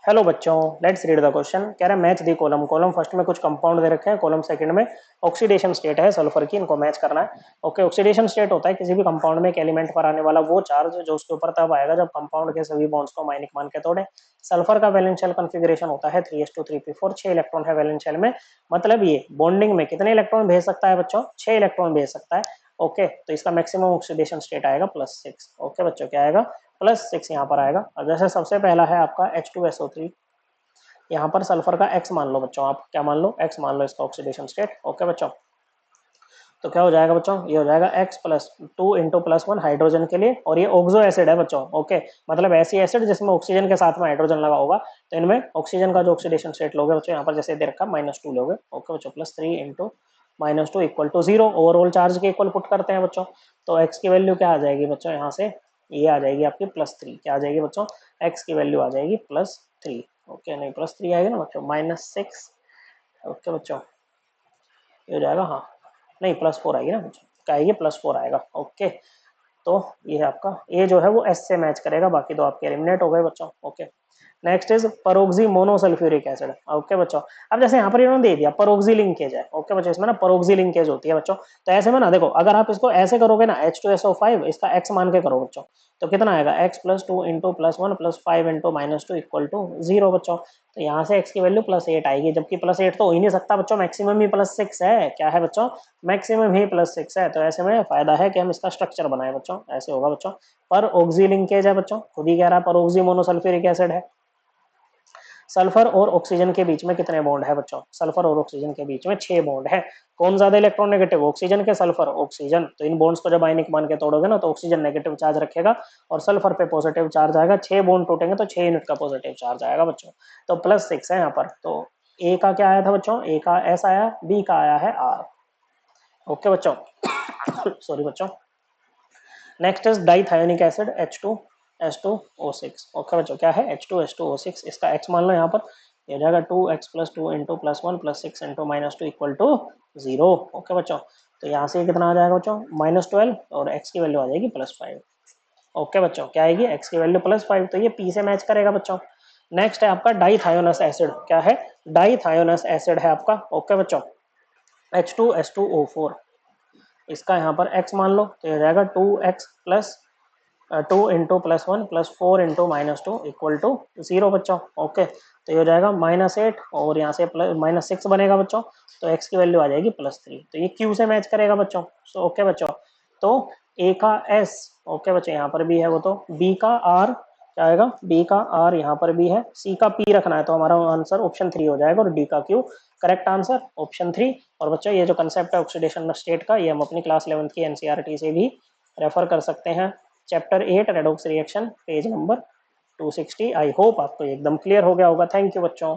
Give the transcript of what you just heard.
Hello बच्चों, let's read the question. कह रहा है match the column. Column first में कुछ कंपाउंड दे रखे हैं, कॉलम सेकंड में ऑक्सीडेशन स्टेट है सल्फर की, इनको मैच करना है। ओके, ऑक्सीडेशन स्टेट होता है किसी भी कंपाउंड में एक एलिमेंट पर आने वाला वो चार्ज जो उसके ऊपर तब आएगा जब कंपाउंड के सभी बॉन्ड्स को माइनिक मान के तोड़े। सल्फर का वैलेंशियल कॉन्फ़िगरेशन होता है 3s2 3p4, 6 इलेक्ट्रॉन है वैलेंशियल में। मतलब ये बॉन्डिंग में कितने इलेक्ट्रॉन भेज सकता है बच्चों? 6 इलेक्ट्रॉन भेज सकता है। ओके, तो इसका मैक्सिमम ऑक्सीडेशन स्टेट आएगा +6। ओके बच्चों, क्या आएगा? +6 यहाँ पर आएगा। और जैसे सबसे पहला है आपका H2SO3, यहाँ पर सल्फर का एक्स मान लो बच्चों, आप क्या मान लो? एक्स मान लो इसका ऑक्सीडेशन स्टेट। ओके बच्चों, तो क्या हो जाएगा बच्चों? ये हो जाएगा x प्लस 2 इंटू +1 हाइड्रोजन के लिए, और ये ऑक्सो एसिड है बच्चों। ओके, मतलब ऐसी एसिड जिसमें ऑक्सीजन के साथ में हाइड्रोजन लगा होगा। तो इनमें ऑक्सीजन का जो ऑक्सीडेशन स्टेट लोगे बच्चों, यहाँ पर जैसे दे रखा -2 लोगे। ओके बच्चों, +3 into -2 equal to 0। Overall charge के इक्वल पुट करते हैं बच्चों, तो x की वैल्यू क्या आ जाएगी बच्चों? यहाँ से ये आ जाएगी आपकी +3। क्या आ जाएगी बच्चों? x की वैल्यू आ जाएगी +3। ओके, नहीं +3 आएगी ना बच्चों, -6। ओके बच्चों, ये हो जाएगा, हाँ नहीं +4 आएगी ना बच्चों, क्या आएगी? +4 आएगा। ओके, तो ये है आपका, ये जो है वो एस से मैच करेगा, बाकी दो आपके एलिमिनेट हो गए बच्चों। Okay, next is peroxy monosulphuric acid. Okay बच्चों, अब जैसे यहाँ पर इन्होंने दे दिया परोक्सी लिंकेज है। ओके बच्चों, इसमें ना परोक्सी लिंकेज होती है बच्चों। तो ऐसे में ना देखो, अगर आप इसको ऐसे करोगे ना H2SO5, इसका x मान के करो बच्चों, तो कितना आएगा? x+2 into +1 +5 into -2 equal to 0 बच्चों। तो यहाँ से x की वैल्यू +8 आएगी, जबकि +8 तो हो ही नहीं सकता बच्चों, मैक्सिमम ही +6 है। क्या है बच्चों? मैक्सिमम ही +6 है। तो ऐसे में फायदा है कि हम इसका स्ट्रक्चर बनाए बच्चों। ऐसे होगा बच्चों, पर ऑक्सी लिंकेज है बच्चों, खुद ही कह रहा है पर ऑक्सी मोनोसल्फ्यूरिक एसिड है। सल्फर और ऑक्सीजन के बीच में कितने बॉन्ड है बच्चों? सल्फर और ऑक्सीजन के बीच में 6 बॉन्ड है। कौन ज्यादा इलेक्ट्रोनेगेटिव, ऑक्सीजन के सल्फर? ऑक्सीजन। तो इन बॉन्ड्स को जब आयनिक मान के तोड़ोगे ना, तो ऑक्सीजन नेगेटिव चार्ज रखेगा और सल्फर पे पॉजिटिव चार्ज आएगा। 6 बॉन्ड टूटेंगे तो 6 यूनिट का पॉजिटिव चार्ज आएगा बच्चों। तो +6 है यहाँ पर। तो ए का क्या आया था बच्चों? ए का एस आया, बी का आया है आर। ओके बच्चों, सॉरी बच्चों। Next is dithionic acid H2S2O6। Okay बच्चों, क्या है? H2S2O6, इसका x मान लो यहाँ पर, ये हो जाएगा 2x+2 into +1 +6 into -2 equal to 0। Okay बच्चों, तो यहाँ से कितना आ जाएगा बच्चों? -12, और x की वैल्यू आ जाएगी +5। ओके बच्चों, क्या आएगी? x की वैल्यू +5, तो ये p से मैच करेगा बच्चों। नेक्स्ट है आपका डाइथायोनस एसिड। क्या है? डाइथायोनस एसिड है आपका। ओके बच्चों, H2S2O4, इसका यहाँ पर x मान लो, तो ये हो जाएगा 2x plus 2 into +1 +4 into -2 equal to 0 बच्चों। ओके, तो ये हो जाएगा -8, और यहाँ से -6 बनेगा बच्चों। तो x की वैल्यू आ जाएगी +3, तो ये q से मैच करेगा बच्चों। सो ओके बच्चों, तो a का s, ओके बच्चों, यहाँ पर भी है वो, तो b का r क्या आएगा? b का r यहाँ पर भी है, c का p रखना है, तो हमारा आंसर ऑप्शन 3 हो जाएगा, और d का q। Correct answer option 3। और बच्चों, ये जो कंसेप्ट है ऑक्सीडेशन स्टेट का, ये हम अपनी क्लास 11th की एनसीईआरटी से भी रेफर कर सकते हैं। Chapter 8 redox reaction, page number 260। I hope आपको एकदम क्लियर हो गया होगा। थैंक यू बच्चों।